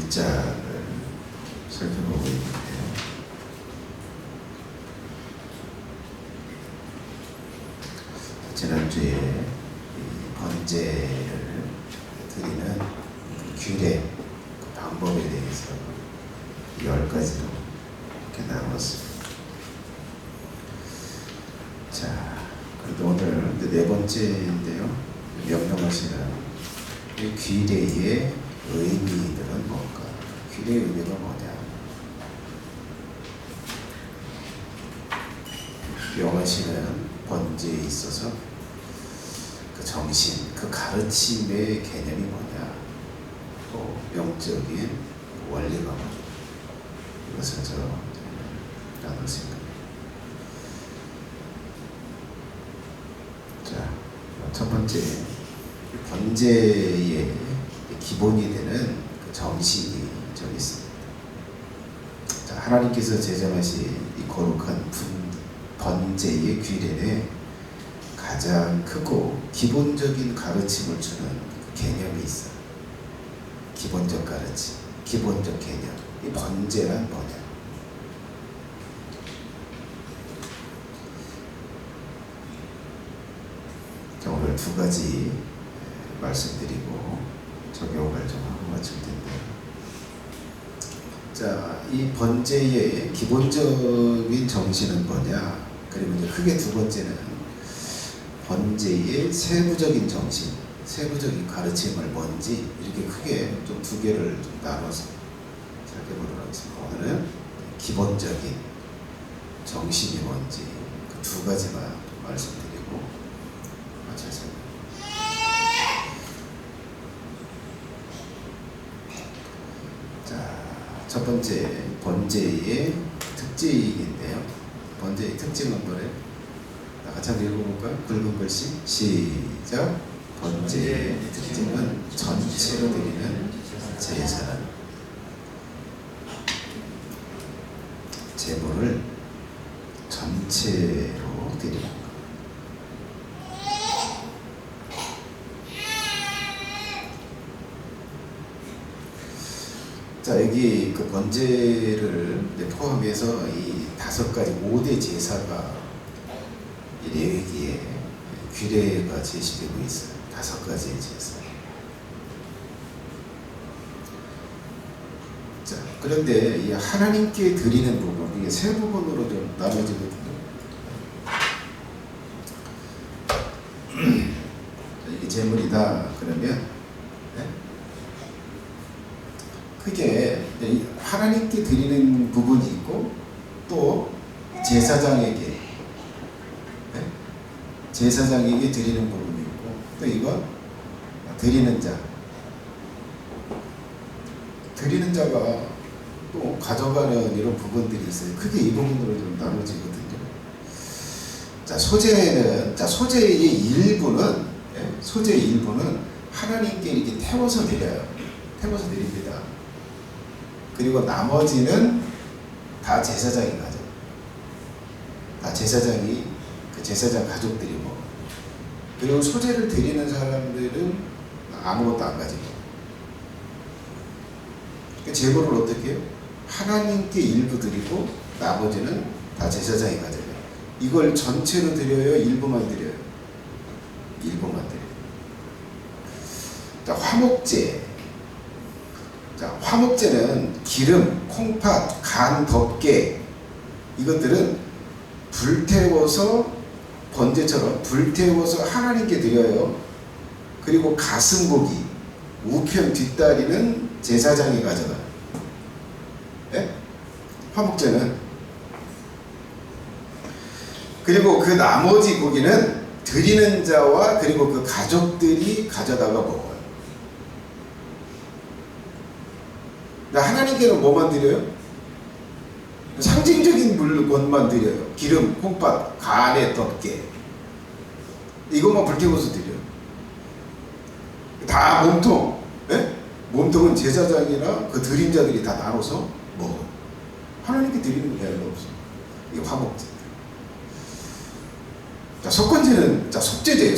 1장을 살펴보고 있는데요. 지난주에 번제를 드리는 규례, 그 방법에 대해서 10가지로 이렇게 나눴습니다. 자, 그래도 오늘 네 번째인데요. 명령하시는 이 규례의 의미들은 뭔가? 규례의 의미가 뭐냐? 명하시는 번제에 있어서 그 정신, 그 가르침의 개념이 뭐냐? 또 영적인 원리가 뭐냐? 이것을 나눴습니다. 자, 첫 번째, 번제의 기본이 되는 그 정신이 저기 있습니다. 자, 하나님께서 제정하신 이 거룩한 번제의 규례에 가장 크고 기본적인 가르침을 주는 그 개념이 있어요. 기본적 가르침, 기본적 개념. 이 번제란 뭐냐? 자, 오늘 두 가지 말씀드리고 적용을 좀 하고 마칠 텐데, 자, 이 번제의 기본적인 정신은 뭐냐? 그리고 이제 크게 두 번째는 번제의 세부적인 정신, 세부적인 가르침을 뭔지 이렇게 크게 좀 두 개를 좀 나눠서 살펴보도록 하겠습니다. 오늘은 기본적인 정신이 뭔지 그 두 가지만 말씀드리고 마치겠습니다. 첫 번째, 번제의 특징인데요. 번제의 특징은 뭐래요? 같이 한번 읽어볼까요? 굵은 글씨 시작. 번제의 특징은 전체로 드리는 제사, 제물을 전체로 드리는 것. 자, 여기 그 번제를 포함해서 이 5가지 5대 제사가 이 레위기에 규례가 제시되고 있어요. 5가지의 제사. 자, 그런데 이 하나님께 드리는 부분, 이게 세 부분으로 좀 나눠지거든요. 이게 제물이다 그러면 크게 하나님께 드리는 부분이 있고, 또 제사장에게 드리는 부분이 있고, 또 이거 드리는 자가 또 가져가는 이런 부분들이 있어요. 크게 이 부분으로 좀 나눠지거든요. 자, 소재의 일부는 하나님께 이렇게 태워서 드려요. 태워서 드립니다. 그리고 나머지는 다 제사장이 가져. 다 제사장이, 그 제사장 가족들이 먹어. 그리고 소재를 드리는 사람들은 아무것도 안 가지고. 그러니까 제물을 어떻게 해요? 하나님께 일부 드리고 나머지는 다 제사장이 가져요. 이걸 전체로 드려요? 일부만 드려요? 일부만 드려요. 자, 화목제. 자, 화목제는 기름, 콩팥, 간, 덮개, 이것들은 불태워서, 번제처럼 불태워서 하나님께 드려요. 그리고 가슴고기, 우편 뒷다리는 제사장이 가져가요. 네? 화목제는. 그리고 그 나머지 고기는 드리는 자와 그리고 그 가족들이 가져다가 먹어요. 하나님께는 뭐만 드려요? 상징적인 물건만 드려요. 기름, 콩팥, 간에 덮개, 이것만 불태워서 드려요. 다 몸통, 네? 몸통은 제사장이나 그 드린 자들이 다 나눠서 먹어요. 하나님께 드리는 게 별로 없어요. 이게 화목제. 자, 속건제는, 속제제예요.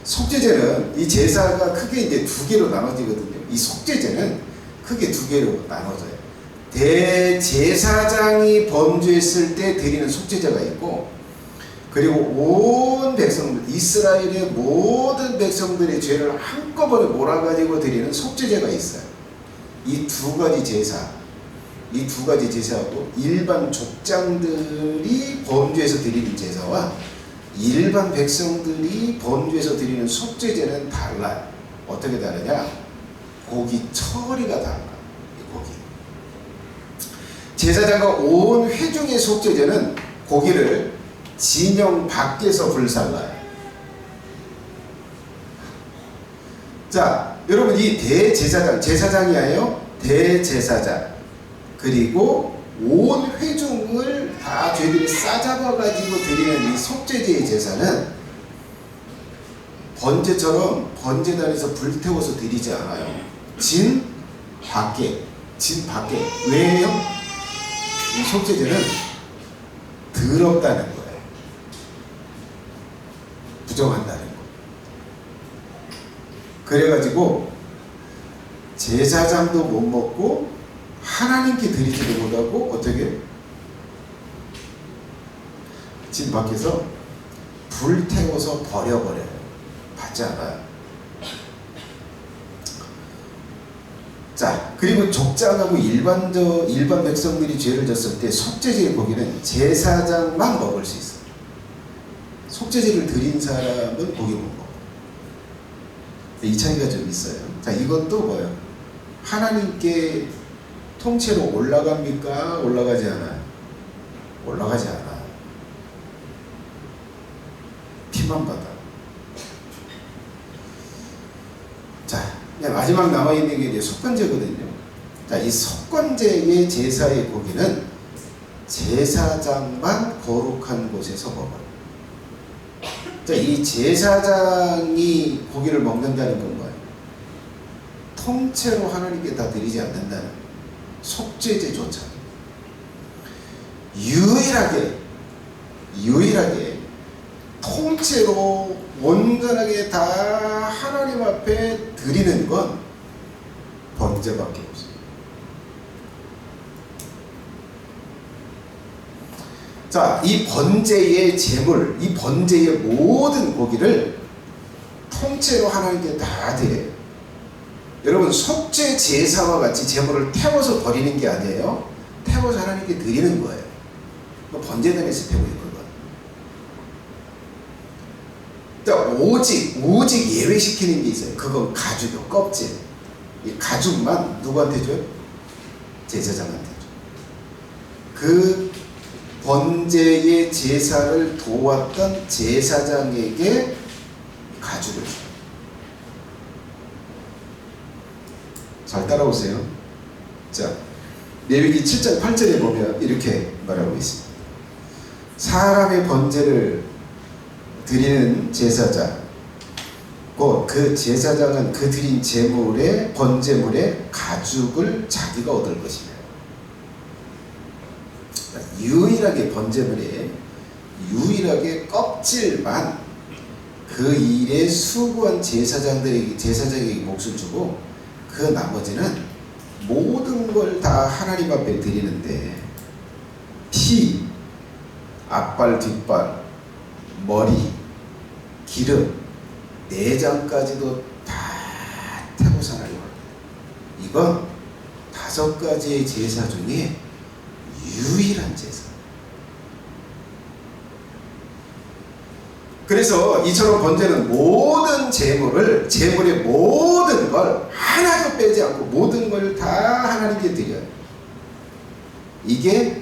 속제제는 이 제사가 크게 이제 두 개로 나눠지거든요. 이 속제제는 크게 두 개로 나눠져요. 대제사장이 범죄했을 때 드리는 속죄제가 있고, 그리고 온 백성들, 이스라엘의 모든 백성들의 죄를 한꺼번에 몰아가지고 드리는 속죄제가 있어요. 이 두 가지 제사, 이 두 가지 제사하고 일반 족장들이 범죄해서 드리는 제사와 일반 백성들이 범죄해서 드리는 속죄제는 달라요. 어떻게 다르냐? 고기 처리가 달라. 고기. 제사장과 온 회중의 속죄제는 고기를 진영 밖에서 불살라요. 자, 여러분 이 대제사장, 제사장이 아니에요. 대제사장. 그리고 온 회중을 다 죄들이 싸잡아가지고 드리는 이 속죄제의 제사는 번제처럼 번제단에서 불태워서 드리지 않아요. 진 밖에. 왜요? 이 속죄제는 더럽다는 거예요. 부정한다는 거. 그래가지고 제사장도 못 먹고 하나님께 드리지도 못하고 어떻게? 진 밖에서 불태워서 버려버려요. 받지 않아요. 자, 그리고 족장하고 일반 백성들이 죄를 졌을 때 속죄제의 고기는 제사장만 먹을 수 있어요. 속죄제를 드린 사람은 고기 못 먹어요. 이 차이가 좀 있어요. 자, 이것도 뭐예요? 하나님께 통째로 올라갑니까? 올라가지 않아요? 올라가지 않아요. 피만 받아. 자, 마지막 남아있는 게 이제 속건제거든요. 자, 이 속건제의 제사의 고기는 제사장만 거룩한 곳에서 먹어요. 자, 이 제사장이 고기를 먹는다는 건 뭐예요? 통째로 하나님께 다 드리지 않는다는 속죄제조차 유일하게 통째로 온전하게 다 하나님 앞에 드리는 건 번제밖에 없어요. 자, 이 번제의 제물, 이 번제의 모든 고기를 통째로 하나님께 다 드려요. 여러분, 속죄 제사와 같이 제물을 태워서 버리는 게 아니에요. 태워서 하나님께 드리는 거예요. 번제단에서 태우는 거거든요. 오직 예외시키는 게 있어요. 그건 가죽이요, 껍질. 이 가죽만 누구한테 줘요? 제사장한테 줘요. 그 번제의 제사를 도왔던 제사장에게 가죽을 줘요. 잘 따라오세요. 자, 레위기 7장 8절에 보면 이렇게 말하고 있습니다. 사람의 번제를 드리는 제사장, 곧 그 제사장은 그 드린 제물의 번제물의 가죽을 자기가 얻을 것이며, 유일하게 번제물에 유일하게 껍질만 그 일에 수고한 제사장에게 몫을 주고, 그 나머지는 모든 걸 다 하나님 앞에 드리는데, 피, 앞발, 뒷발, 머리, 기름, 내장까지도 다 태워서 하나님 앞에. 이건 5가지의 제사 중에 유일한 제사. 그래서 이처럼 번제는 모든 제물의 모든 걸 하나도 빼지 않고 모든 걸 다 하나님께 드려요. 이게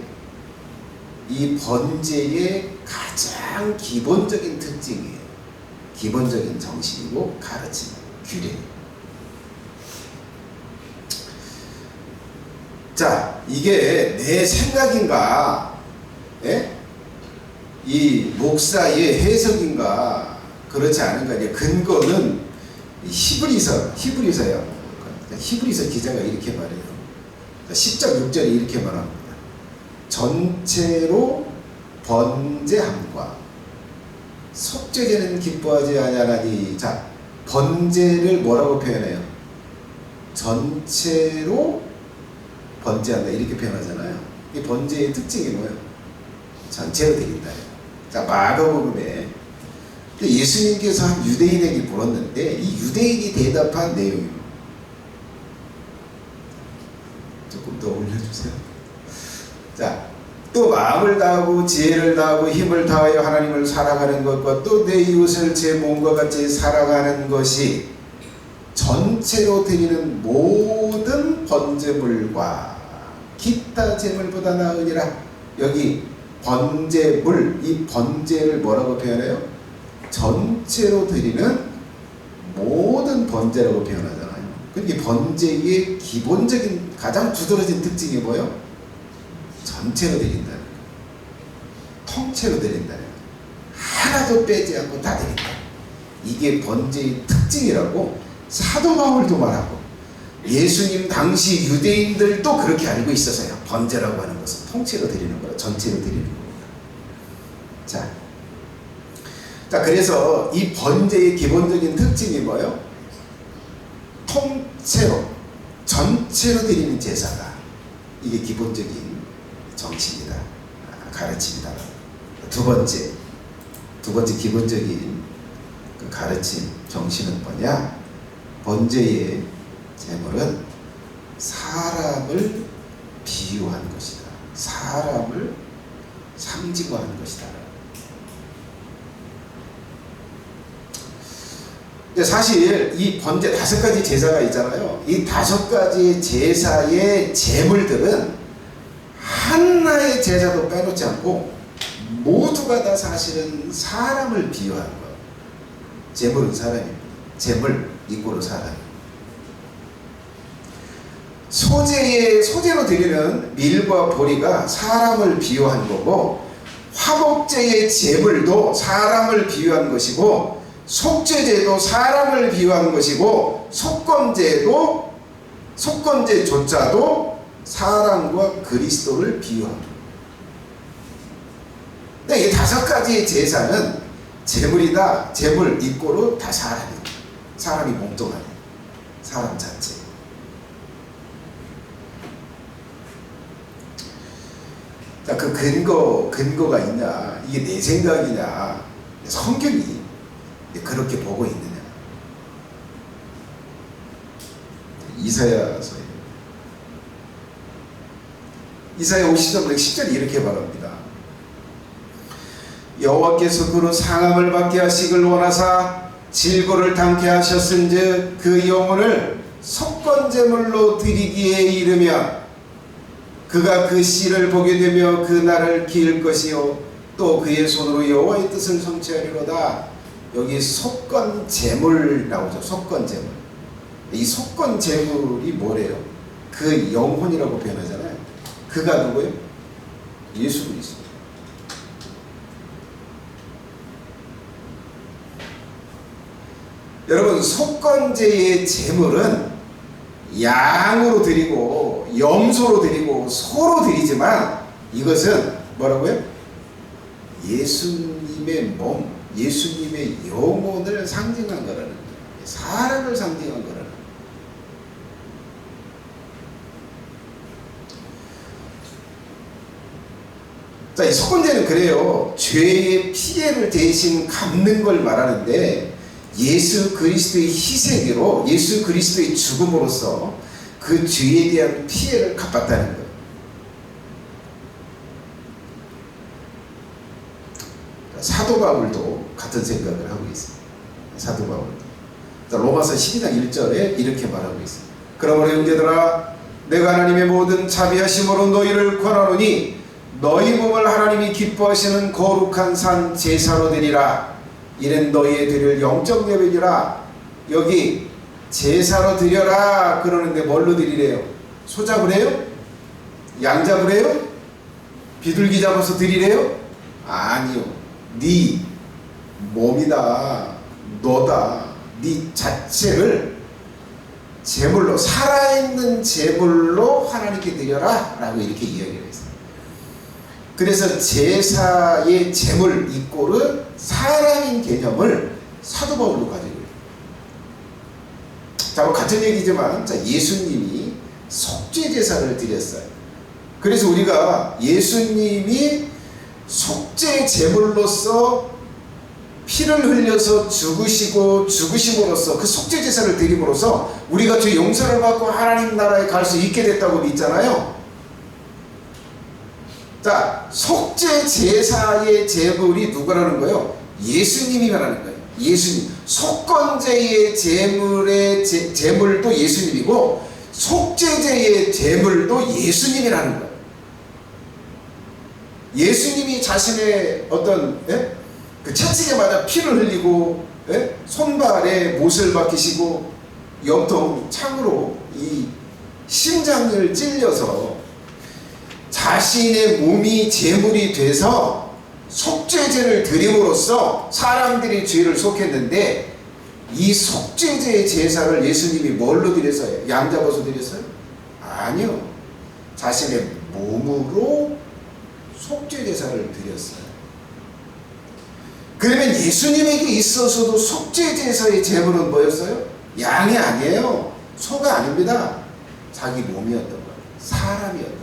이 번제의 가장 기본적인 특징이에요. 기본적인 정신이고 가르침, 규례. 자, 이게 내 생각인가? 예? 이 목사의 해석인가? 그렇지 않은가? 근거는 히브리서야. 히브리서 기자가 이렇게 말해요. 10장 6절에 이렇게 말합니다. 전체로 번제함과 속죄제는 기뻐하지 아니하나니. 자, 번제를 뭐라고 표현해요? 전체로 번제한다 이렇게 표현하잖아요. 이 번제의 특징이 뭐예요? 전체로 드린다. 자, 마가복음에 예수님께서 한 유대인에게 물었는데 이 유대인이 대답한 내용입니다. 조금 더 올려주세요. 자, 또 마음을 다하고 지혜를 다하고 힘을 다하여 하나님을 사랑하는 것과 또 내 이웃을 제 몸과 같이 사랑하는 것이 전체로 드리는 모든 번제물과 기타 제물보다 나으니라. 여기 번제물, 이 번제를 뭐라고 표현해요? 전체로 드리는 모든 번제라고 표현하잖아요. 그러니까 번제의 기본적인 가장 두드러진 특징이 뭐예요? 전체로 드린다는 거예요. 통째로 드린다는 거예요. 하나도 빼지 않고 다 드린다. 이게 번제의 특징이라고 사도 바울도 말하고 예수님 당시 유대인들도 그렇게 알고 있어서요. 번제라고 하는 것은 통째로 드리는 거라, 전체로 드리는 겁니다. 자, 그래서 이 번제의 기본적인 특징이 뭐예요? 통째로, 전체로 드리는 제사다. 이게 기본적인 정신이다, 가르침이다. 두 번째 기본적인 그 가르침, 정신은 뭐냐? 번제의 제물은 사람을 비유한 것이다. 사람을 상징화한 것이다. 사실 이 번제 5가지 제사가 있잖아요. 이 5가지 제사의 제물들은 하나의 제사도 빼놓지 않고 모두가 다 사실은 사람을 비유한 거예요. 제물은 사람입니다. 제물 이꼬르 사람. 소제로 드리는 밀과 보리가 사람을 비유한 거고, 화목제의 제물도 사람을 비유한 것이고, 속죄제도 사람을 비유한 것이고, 속건제조차도 사람과 그리스도를 비유한 거예요. 근데 이 5가지의 제사는 제물이다. 제물 이꼬르 다 사람이에요. 사람이 몸뚱아리, 사람 자체. 자, 그 근거가 있냐? 이게 내 생각이냐? 성경이 그렇게 보고 있느냐? 이사야서에 이사야 50장 10절이 이렇게 말합니다. 여호와께서 그로 상함을 받게 하시길 원하사 질고를 당케 하셨은즉 그 영혼을 속건제물로 드리기에 이르면 그가 그 씨를 보게 되며 그 날을 기일 것이요 또 그의 손으로 여호와의 뜻을 성취하리로다. 여기 속건제물 나오죠. 속건제물. 이 속건제물이 뭐래요? 그 영혼이라고 표현하잖아요. 그가 누구예요? 예수 그리스도. 여러분, 속건제의 제물은 양으로 드리고 염소로 드리고 소로 드리지만 이것은 뭐라고요? 예수님의 몸, 예수님의 영혼을 상징한 거라는 거예요. 사람을 상징한 거라는 거예요. 자, 이 속건제는 그래요. 죄의 피해를 대신 갚는 걸 말하는데 예수 그리스도의 희생으로, 예수 그리스도의 죽음으로써 그 죄에 대한 피해를 갚았다는 거예요. 사도 바울도 같은 생각을 하고 있습니다. 사도 바울도. 로마서 12장 1절에 이렇게 말하고 있습니다. 그러므로 형제들아, 내가 하나님의 모든 자비하심으로 너희를 권하노니 너희 몸을 하나님이 기뻐하시는 거룩한 산 제사로 드리라. 이는 너희의 드릴 영적 예배니라. 여기 제사로 드려라 그러는데 뭘로 드리래요? 소 잡으래요? 양 잡으래요? 비둘기 잡아서 드리래요? 아니요. 네 몸이다, 너다, 네 자체를 제물로, 살아있는 제물로 하나님께 드려라 라고 이렇게 이야기를 했어요. 그래서 제사의 제물 이꼬르 사람인 개념을 사도 바울도 가지고 있어요. 자, 뭐 같은 얘기지만, 자, 예수님이 속죄제사를 드렸어요. 그래서 우리가 예수님이 속죄 제물로서 피를 흘려서 죽으시고 죽으심으로써 그 속죄 제사를 드림으로써 우리가 주 용서를 받고 하나님 나라에 갈 수 있게 됐다고 믿잖아요. 자, 속죄 제사의 제물이 누구라는 거예요? 예수님이라는 거예요. 예수님. 속건제의 제물도 예수님이고 속죄제의 제물도 예수님이라는 거예요. 예수님이 자신의 어떤 그 채찍에마다 피를 흘리고 손발에 못을 박히시고 염통 창으로 이 심장을 찔려서 자신의 몸이 제물이 돼서 속죄제를 드림으로써 사람들이 죄를 속했는데 이 속죄제의 제사를 예수님이 뭘로 드렸어요? 양 잡아서 드렸어요? 아니요. 자신의 몸으로 속죄제사를 드렸어요. 그러면 예수님에게 있어서도 속죄제사의 제물은 뭐였어요? 양이 아니에요. 소가 아닙니다. 자기 몸이었던 거예요. 사람이었던 거예요.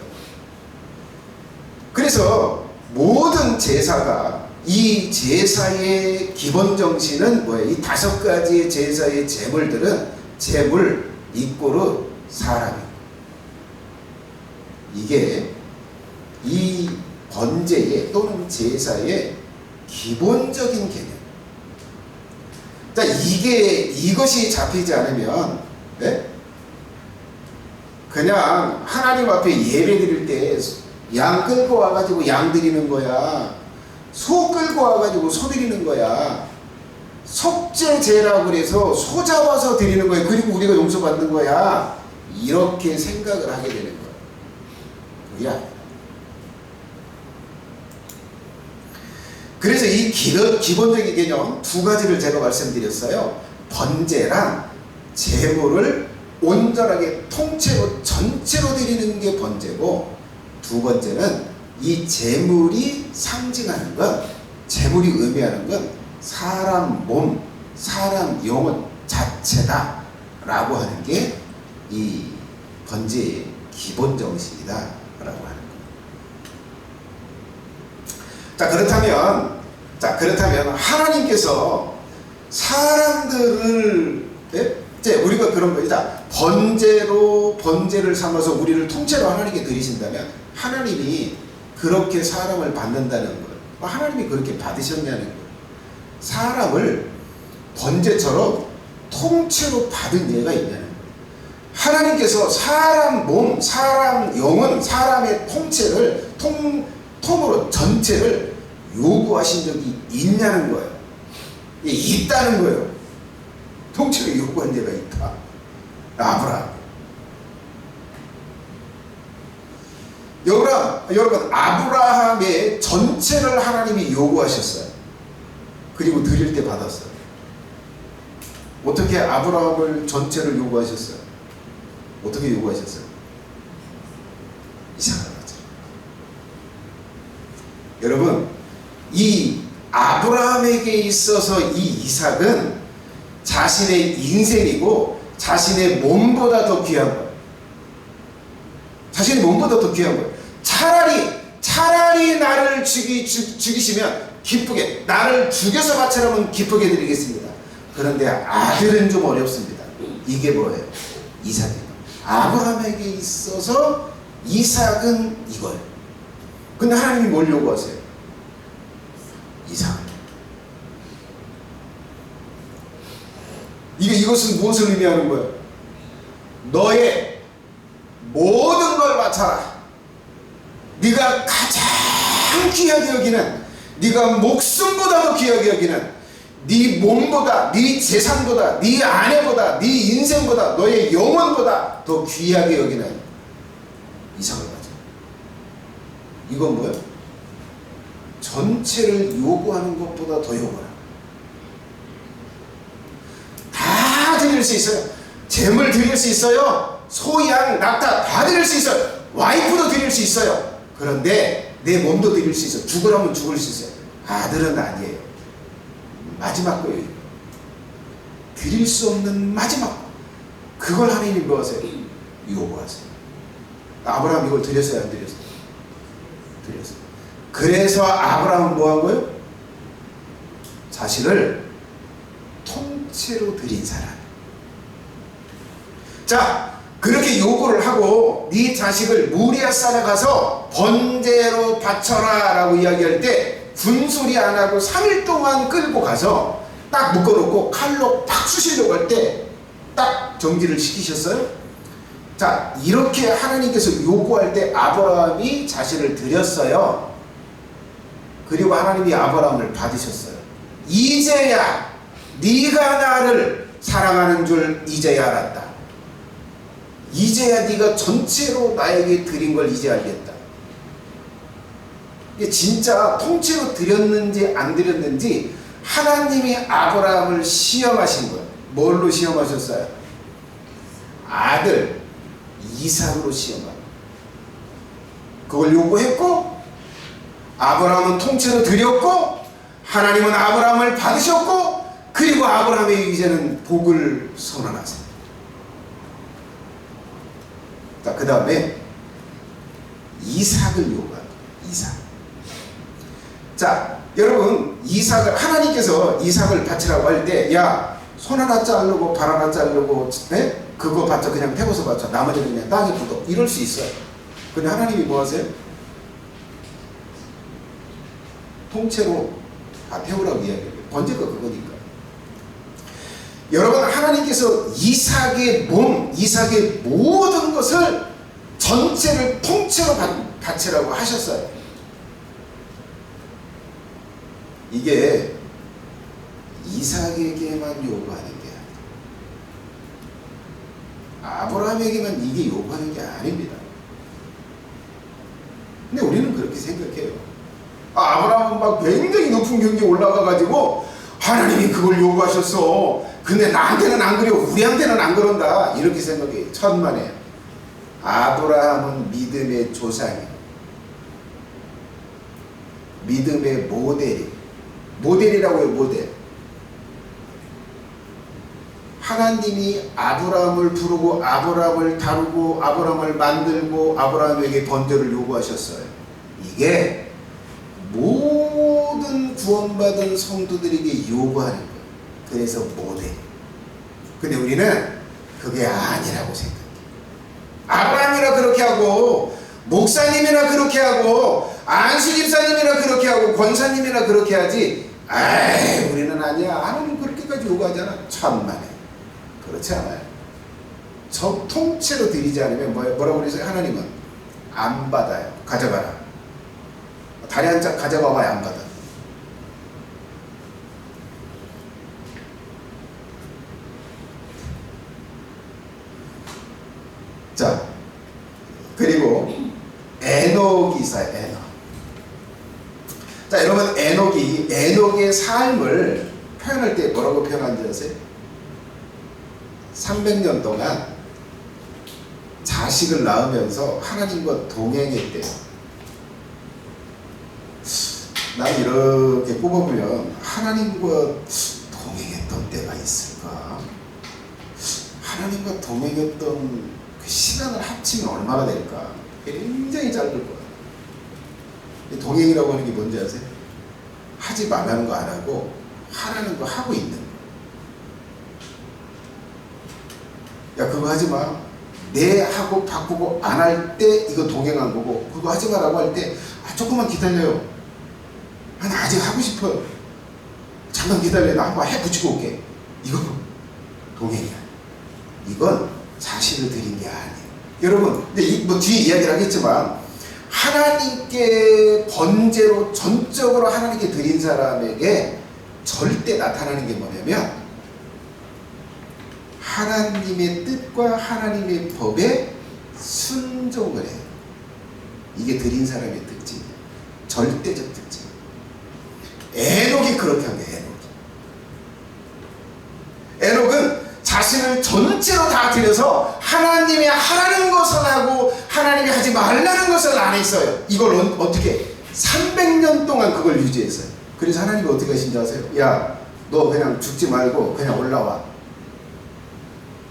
그래서 모든 제사가 이 제사의 기본 정신은 뭐예요? 이 5가지의 제사의 제물들은 제물 이꼬르 사람이에요. 이게 이 번제의 또는 제사의 기본적인 개념. 자, 이것이 잡히지 않으면 그냥 하나님 앞에 예배 드릴 때 양 끌고 와가지고 양 드리는 거야. 소 끌고 와가지고 소 드리는 거야. 속죄제라고 그래서 소 잡아서 드리는 거야. 그리고 우리가 용서받는 거야. 이렇게 생각을 하게 되는 거야. 그게 아니야. 그래서 이 기본적인 개념 2가지를 제가 말씀드렸어요. 번제랑 제물을 온전하게 통째로 전체로 드리는 게 번제고, 2번째는 이 제물이 상징하는 것, 제물이 의미하는 건 사람 몸, 사람 영혼 자체다 라고 하는 게 이 번제의 기본 정신이다 라고 하는 거예요. 그렇다면 하나님께서 사람들을 우리가 그런 거죠. 번제를 삼아서 우리를 통째로 하나님께 드리신다면 하나님이 그렇게 사람을 받는다는 거예요. 하나님이 그렇게 받으셨냐는 거예요. 사람을 번제처럼 통째로 받은 예가 있냐는 거예요. 하나님께서 사람 몸, 사람 영혼, 사람의 통째를 통으로 전체를 요구하신 적이 있냐는 거예요. 있다는 거예요. 통째로 요구한 예가 있다. 아브라함. 여러분, 아브라함의 전체를 하나님이 요구하셨어요. 그리고 드릴 때 받았어요. 어떻게 아브라함을 전체를 요구하셨어요? 어떻게 요구하셨어요? 이삭을 가져. 여러분, 이 아브라함에게 있어서 이 이삭은 자신의 인생이고 자신의 몸보다 더 귀한 거예요. 자신의 몸보다 더 귀한 거예요. 차라리 나를 죽이시면 기쁘게, 나를 죽여서 바치라면 기쁘게 드리겠습니다. 그런데 아들은 좀 어렵습니다. 이게 뭐예요? 이삭이에요. 아브라함에게 있어서 이삭은 이거예요. 근데 하나님이 뭘 요구하세요? 이삭. 이것은 무엇을 의미하는 거예요? 너의 모든 걸 바쳐라. 네가 가장 귀하게 여기는, 네가 목숨보다 더 귀하게 여기는, 네 몸보다, 네 재산보다, 네 아내보다, 네 인생보다, 너의 영혼보다 더 귀하게 여기는 이삭을 가져. 이건 뭐예요? 전체를 요구하는 것보다 더 요구하라. 다 드릴 수 있어요. 재물 드릴 수 있어요. 소, 양, 낙타 다 드릴 수 있어요. 와이프도 드릴 수 있어요. 그런데 내 몸도 드릴 수 있어요. 죽으라면 죽을 수 있어요. 아들은 아니에요. 마지막 거예요. 드릴 수 없는 마지막 거. 그걸 하나님이 뭐 하세요? 요구하세요. 아브라함 이걸 드렸어요, 안 드렸어요? 드렸어요. 그래서 아브라함은 뭐 한 거예요? 자식을 통째로 드린 사람. 자, 그렇게 요구를 하고 네 자식을 무리아 산에 가서 번제로 바쳐라 라고 이야기할 때 군소리 안 하고 3일 동안 끌고 가서 딱 묶어놓고 칼로 팍 쑤시려고 할 때 딱 정지를 시키셨어요. 자, 이렇게 하나님께서 요구할 때 아브라함이 자신을 드렸어요. 그리고 하나님이 아브라함을 받으셨어요. 이제야 네가 나를 사랑하는 줄 이제야 알았다. 이제야 네가 전체로 나에게 드린 걸 이제 알겠다. 이게 진짜 통째로 드렸는지 안 드렸는지 하나님이 아브라함을 시험하신 거예요. 뭘로 시험하셨어요? 아들 이삭으로 시험하고 그걸 요구했고 아브라함은 통째로 드렸고 하나님은 아브라함을 받으셨고 그리고 아브라함에게 이제는 복을 선언하세요. 자, 그 다음에 이삭을 요구합니다. 이삭. 자, 여러분 이삭을 하나님께서 이삭을 바치라고 할 때 야, 손 하나 자르고 발 하나 자르고 네? 그거 바쳐 그냥 태워서 바쳐 나머지는 그냥 땅에 묻어 이럴 수 있어요. 근데 하나님이 뭐 하세요? 통째로 다 태우라고 이야기해요. 번제가 그거니까. 여러분 하나님께서 이삭의 몸, 이삭의 모든 것을 전체를 통째로 바치라고 하셨어요. 이게 이삭에게만 요구하는 게 아니에요. 아브라함에게만 이게 요구하는 게 아닙니다. 근데 우리는 그렇게 생각해요. 아브라함은 막 굉장히 높은 경지에 올라가가지고 하나님이 그걸 요구하셨어. 근데 나한테는 안 그려. 우리한테는 안 그런다. 이렇게 생각해요. 천만에. 아브라함은 믿음의 조상이에요. 믿음의 모델이에요. 모델이라고 해요. 모델. 하나님이 아브라함을 부르고 아브라함을 다루고 아브라함을 만들고 아브라함에게 번제를 요구하셨어요. 이게 모든 구원받은 성도들에게 요구하는 거예요. 그래서 모델. 근데 우리는 그게 아니라고 생각해요. 아브라함이나 그렇게 하고 목사님이나 그렇게 하고 안수 집사님이나 그렇게 하고 권사님이나 그렇게 하지. 아이, 우리는 아니야. 하나님 그렇게까지 요구하잖아. 천만에. 그렇지 않아요. 통째로 드리지 않으면 뭐라고 그러세요? 하나님은 안 받아요. 가져가라. 다리 한 짝 가져가봐야 안 받아. 자, 그리고 에녹이 있어요. 에녹. 자, 여러분 에녹의 삶을 표현할 때 뭐라고 표현하는지 아세요? 300년 동안 자식을 낳으면서 하나님과 동행했대요. 난 이렇게 꼽아보면 하나님과 동행했던 때가 있을까? 하나님과 동행했던 그 시간을 합치면 얼마나 될까? 굉장히 짧을 거야. 동행이라고 하는 게 뭔지 아세요? 하지 말라는 거 안 하고 하라는 거 하고 있는 거. 야, 그거 하지 마. 내 하고 바꾸고 안 할 때 이거 동행한 거고, 그거 하지 마라고 할 때 조금만 기다려요. 나 아직 하고 싶어요. 잠깐 기다려. 나 한번 해 붙이고 올게. 이거 동행이야. 이건 자신을 드린 게 아니에요. 여러분, 근데 뭐 뒤에 이야기를 하겠지만 하나님께 번제로 전적으로 하나님께 드린 사람에게 절대 나타나는 게 뭐냐면 하나님의 뜻과 하나님의 법에 순종을 해요. 이게 드린 사람의 특징이에요. 절대적 특징. 에녹이 그렇게 한 거예요. 에녹은 자신을 전체로 다 드려서 하나님이 하라는 것을 하고 하나님이 하지 말라는 것을 안 했어요. 이걸 어떻게 300년 동안 그걸 유지했어요. 그래서 하나님이 어떻게 하신지 아세요? 야, 너 그냥 죽지 말고 그냥 올라와.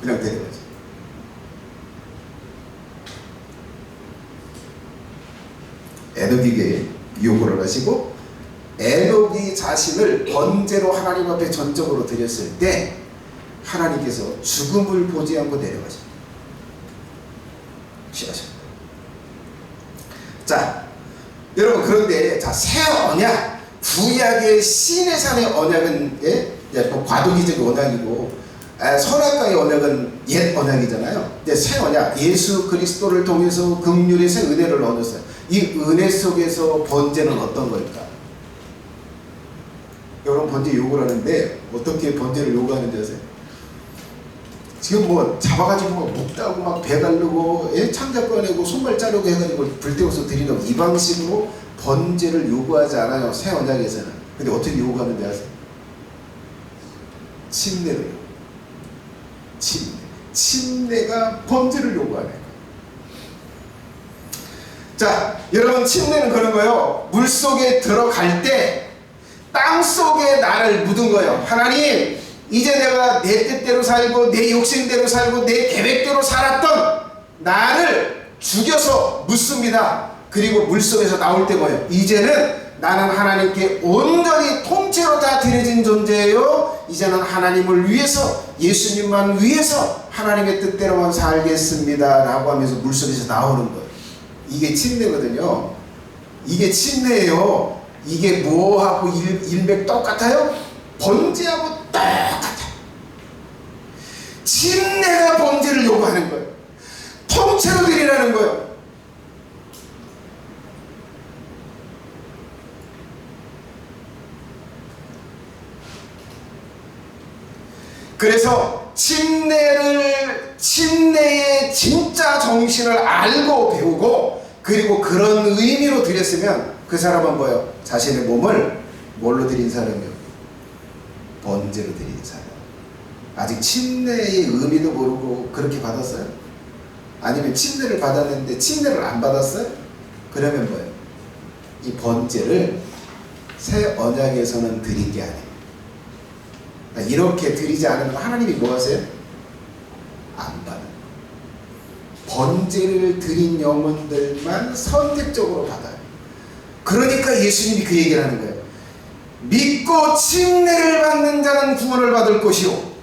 그냥 데려가지. 에녹에게 요구를 하시고, 에녹이 자신을 번제로 하나님 앞에 전적으로 드렸을 때 하나님께서 죽음을 보지 않고 내려가십니다. 취하십니다. 자, 여러분, 그런데 자, 새 언약, 구약의 신의 산의 언약은 과도기적 언약이고, 선악과의 언약은 옛 언약이잖아요. 근데 새 언약, 예수 그리스도를 통해서 긍휼의 새 은혜를 얻었어요. 이 은혜 속에서 번제는 어떤 걸까? 여러분, 번제 요구를 하는데 어떻게 번제를 요구하는지 아세요? 지금 뭐 잡아가지고 막 묵다고 막 배가르고 창자 꺼내고 손발 자르고 해가지고 불 때워서 드리는 이 방식으로 번제를 요구하지 않아요, 새 언약에서는. 근데 어떻게 요구하는지 아세요? 침례를. 침례가 번제를 요구하네. 자, 여러분, 침례는 그런 거예요. 물 속에 들어갈 때 땅 속에 나를 묻은 거예요. 하나님, 이제 내가 내 뜻대로 살고 내 욕심대로 살고 내 계획대로 살았던 나를 죽여서 묻습니다. 그리고 물속에서 나올 때 뭐예요? 이제는 나는 하나님께 온전히 통째로 다 드려진 존재예요. 이제는 하나님을 위해서, 예수님만 위해서 하나님의 뜻대로만 살겠습니다 라고 하면서 물속에서 나오는 거예요. 이게 침례거든요. 이게 침례예요. 이게 뭐하고 일맥 똑같아요? 번제하고 똑같아요. 침례가 번제를 요구하는 거예요. 통째로 드리라는 거예요. 그래서 침례의 진짜 정신을 알고 배우고, 그리고 그런 의미로 드렸으면 그 사람은 뭐예요? 자신의 몸을 뭘로 드린 사람이요? 번제로 드린 사람. 아직 침례의 의미도 모르고 그렇게 받았어요? 아니면 침례를 받았는데 침례를 안 받았어요? 그러면 뭐예요? 이 번제를 새 언약에서는 드린 게 아니에요. 이렇게 드리지 않으면 하나님이 뭐 하세요? 안 받아요. 번제를 드린 영혼들만 선택적으로 받아요. 그러니까 예수님이 그 얘기를 하는 거예요. 믿고 침례를 받는 자는 구원을 받을 것이요.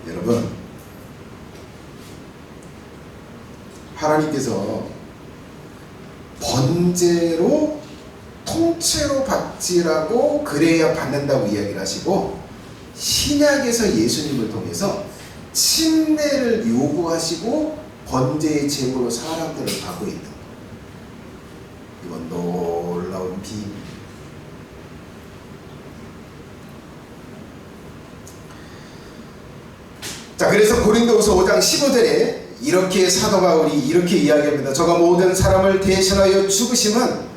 여러분, 하나님께서 번제로 통째로 받지라고 그래야 받는다고 이야기를 하시고, 신약에서 예수님을 통해서 침례를 요구하시고 번제의 제물로 사람들을 받고 있는 거예요. 이건 놀라운 비밀이에요. 자, 그래서 고린도후서 5장 15절에 이렇게 사도 바울이 이렇게 이야기합니다. 저가 모든 사람을 대신하여 죽으심은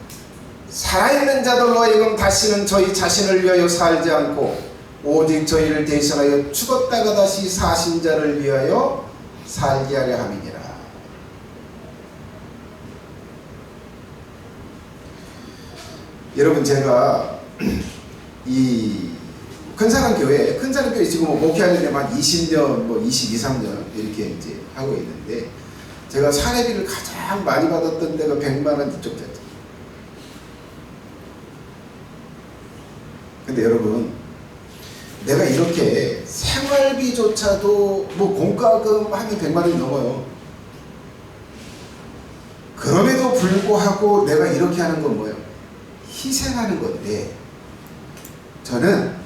살아있는 자들로 하여금 다시는 저희 자신을 위하여 살지 않고 오직 저희를 대신하여 죽었다가 다시 사신 자를 위하여 살게 하려 함이니라. 여러분, 제가 이 큰사랑 교회 지금 목회하는 데만 20년, 22, 3년 이렇게 이제 하고 있는데, 제가 사례비를 가장 많이 받았던 데가 100만 원 이쪽 됐죠. 근데 여러분, 내가 이렇게 생활비조차도 공과금 하면 100만 원이 넘어요. 그럼에도 불구하고 내가 이렇게 하는 건 뭐예요? 희생하는 건데, 저는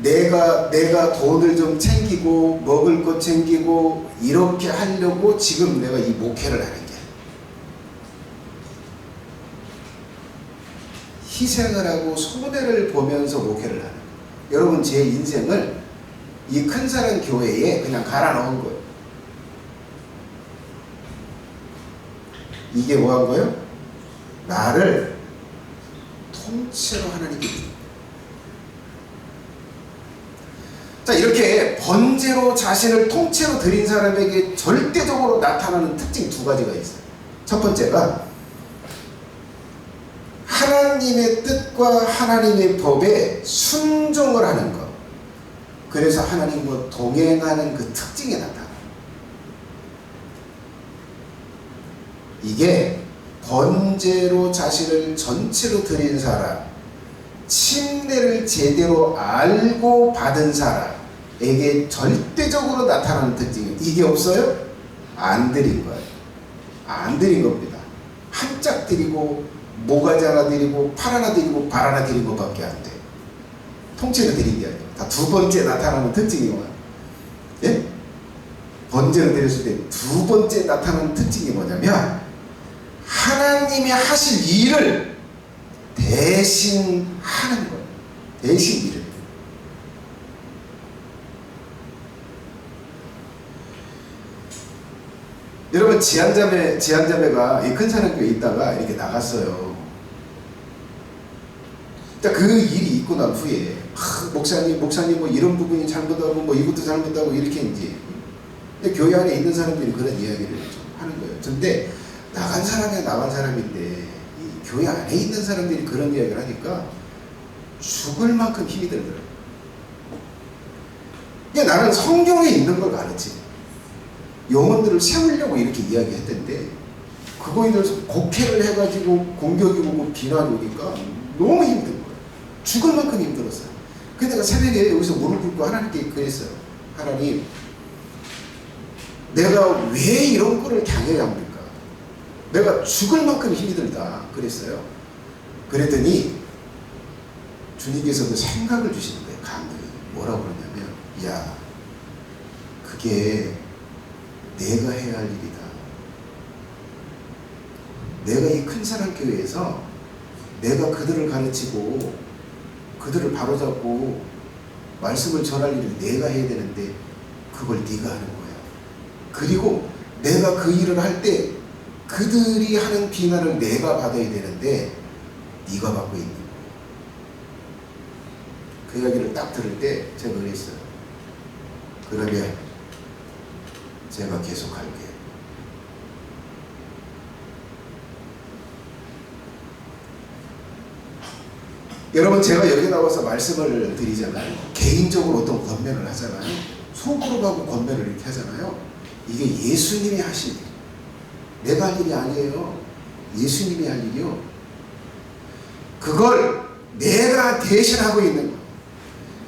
내가 돈을 좀 챙기고 먹을 것 챙기고 이렇게 하려고 지금 내가 이 목회를 하는 게, 희생을 하고 손해를 보면서 목회를 하는 거예요. 여러분, 제 인생을 이 큰사랑 교회에 그냥 갈아 넣은 거예요. 이게 뭐 한 거예요? 나를 통째로 하나님께 드린. 자, 이렇게 번제로 자신을 통째로 드린 사람에게 절대적으로 나타나는 특징 두 가지가 있어요. 첫 번째가 하나님의 뜻과 하나님의 법에 순종을 하는 것. 그래서 하나님과 동행하는 그 특징이 나타나. 이게 번제로 자신을 전체로 드린 사람, 침례를 제대로 알고 받은 사람에게 절대적으로 나타나는 특징이에요. 이게 없어요? 안 드린 거예요. 안 드린 겁니다. 한 짝 드리고 모가지 하나 드리고 팔 하나 드리고 발 하나 드린 것밖에 안 돼. 통째로 드린 게 아니에요. 다 두 번째 나타나는 특징이에요. 예? 번제로 드렸을 때 두 번째 나타나는 특징이 뭐냐면 하나님이 하실 일을 대신 하는 거예요. 대신 일을. 여러분 지한자매가 이 큰사랑교회에 있다가 이렇게 나갔어요. 그 일이 있고 난 후에 목사님 뭐 이런 부분이 잘못하고 뭐 이것도 잘못하고 이렇게 이제 근데 교회 안에 있는 사람들이 그런 이야기를 좀 하는 거예요. 근데 나간 사람인데 이 교회 안에 있는 사람들이 그런 이야기를 하니까 죽을 만큼 힘이 들더라고요. 그러니까 나는 성경에 있는 걸 가르치 영혼들을 세우려고 이렇게 이야기했던데 그거에 대해서 곡해를 해가지고 공격이 오고 비난이 오니까 너무 힘든 거예요. 죽을 만큼 힘들었어요. 그래서 내가 새벽에 여기서 무릎 꿇고 하나님께 그랬어요. 하나님, 내가 왜 이런 거를 당해야 합니까? 내가 죽을 만큼 힘이 들다 그랬어요. 그랬더니 주님께서도 생각을 주시는 거예요. 감독이 뭐라고 그러냐면 야, 그게 내가 해야 할 일이다. 내가 이 큰사랑교회에서 내가 그들을 가르치고 그들을 바로잡고 말씀을 전할 일을 내가 해야 되는데 그걸 네가 하는 거야. 그리고 내가 그 일을 할 때 그들이 하는 비난을 내가 받아야 되는데 네가 받고 있는 거야. 그 이야기를 딱 들을 때 제가 그랬어요. 그러면 제가 계속 할게요. 여러분 제가 여기 나와서 말씀을 드리잖아요. 개인적으로 어떤 권면을 하잖아요. 속으로 가고 권면을 이렇게 하잖아요. 이게 예수님이 하신 일. 내가 할 일이 아니에요. 예수님이 할 일이요. 그걸 내가 대신하고 있는 거예요.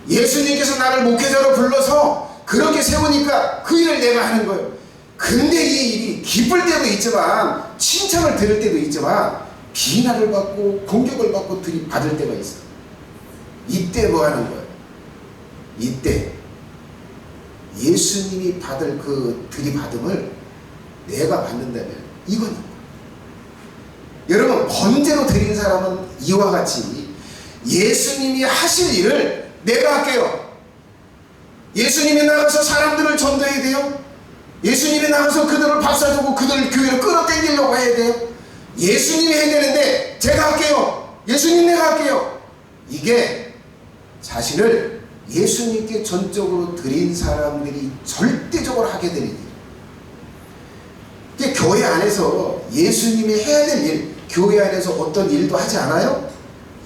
예수님께서 나를 목회자로 불러서 그렇게 세우니까 그 일을 내가 하는 거예요. 근데 이 일이 기쁠 때도 있지만 칭찬을 들을 때도 있지만 비난을 받고 공격을 받고 들이받을 때가 있어요. 이때 뭐 하는 거예요? 이때 예수님이 받을 그 들이받음을 내가 받는다면 이거는 여러분 번제로 드린 사람은 이와 같이 예수님이 하실 일을 내가 할게요. 예수님이 나가서 사람들을 전도해야 돼요. 예수님이 나가서 그들을 박사주고 그들을 교회로 끌어당기려고 해야 돼요. 예수님이 해야 되는데 제가 할게요. 예수님 내가 할게요. 이게 자신을 예수님께 전적으로 드린 사람들이 절대적으로 하게 되는 일. 이게 교회 안에서 예수님이 해야 될 일, 교회 안에서 어떤 일도 하지 않아요?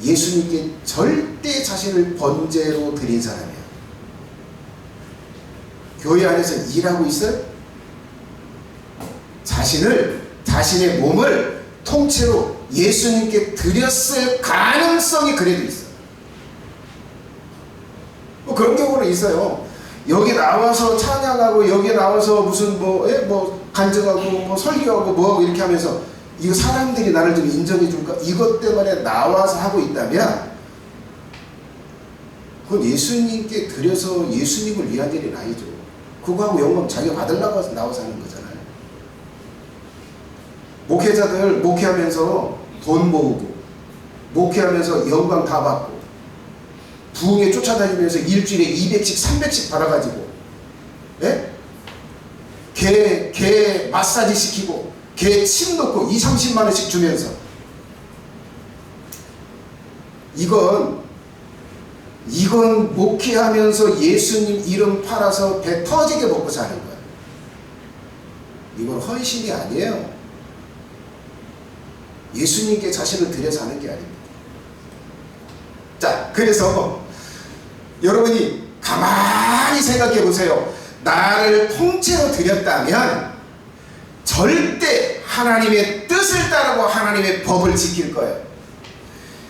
예수님께 절대 자신을 번제로 드린 사람이에요. 교회 안에서 일하고 있어요? 자신의 몸을 통째로 예수님께 드렸을 가능성이 그래도 있어요. 뭐 그런 경우는 있어요. 여기 나와서 찬양하고 여기 나와서 무슨 뭐 간증하고 뭐 설교하고 뭐하고 이렇게 하면서 이거 사람들이 나를 좀 인정해 줄까? 이것 때문에 나와서 하고 있다면 그건 예수님께 드려서 예수님을 위한 일이 아니죠. 그거하고 영광 자기가 받으려고 나와서 하는 거잖아요. 목회자들 목회하면서 돈 모으고 목회하면서 영광 다 받고 부흥에 쫓아다니면서 일주일에 200씩 300씩 받아가지고 예? 개 마사지 시키고 개 침 놓고 20-30만 원씩 주면서 이건 목회하면서 예수님 이름 팔아서 배 터지게 먹고 사는 거예요. 이건 헌신이 아니에요. 예수님께 자신을 드려서 하는 게 아닙니다. 자, 그래서 여러분이 가만히 생각해 보세요. 나를 통째로 드렸다면 절대 하나님의 뜻을 따르고 하나님의 법을 지킬 거예요.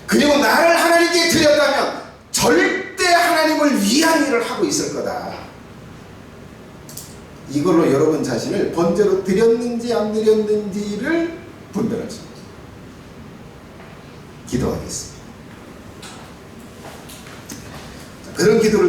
그리고 나를 하나님께 드렸다면 절대 하나님을 위한 일을 하고 있을 거다. 이걸로 여러분 자신을 번제로 드렸는지 안 드렸는지를 분별하십니다. 기도하겠습니다. 그런 기도를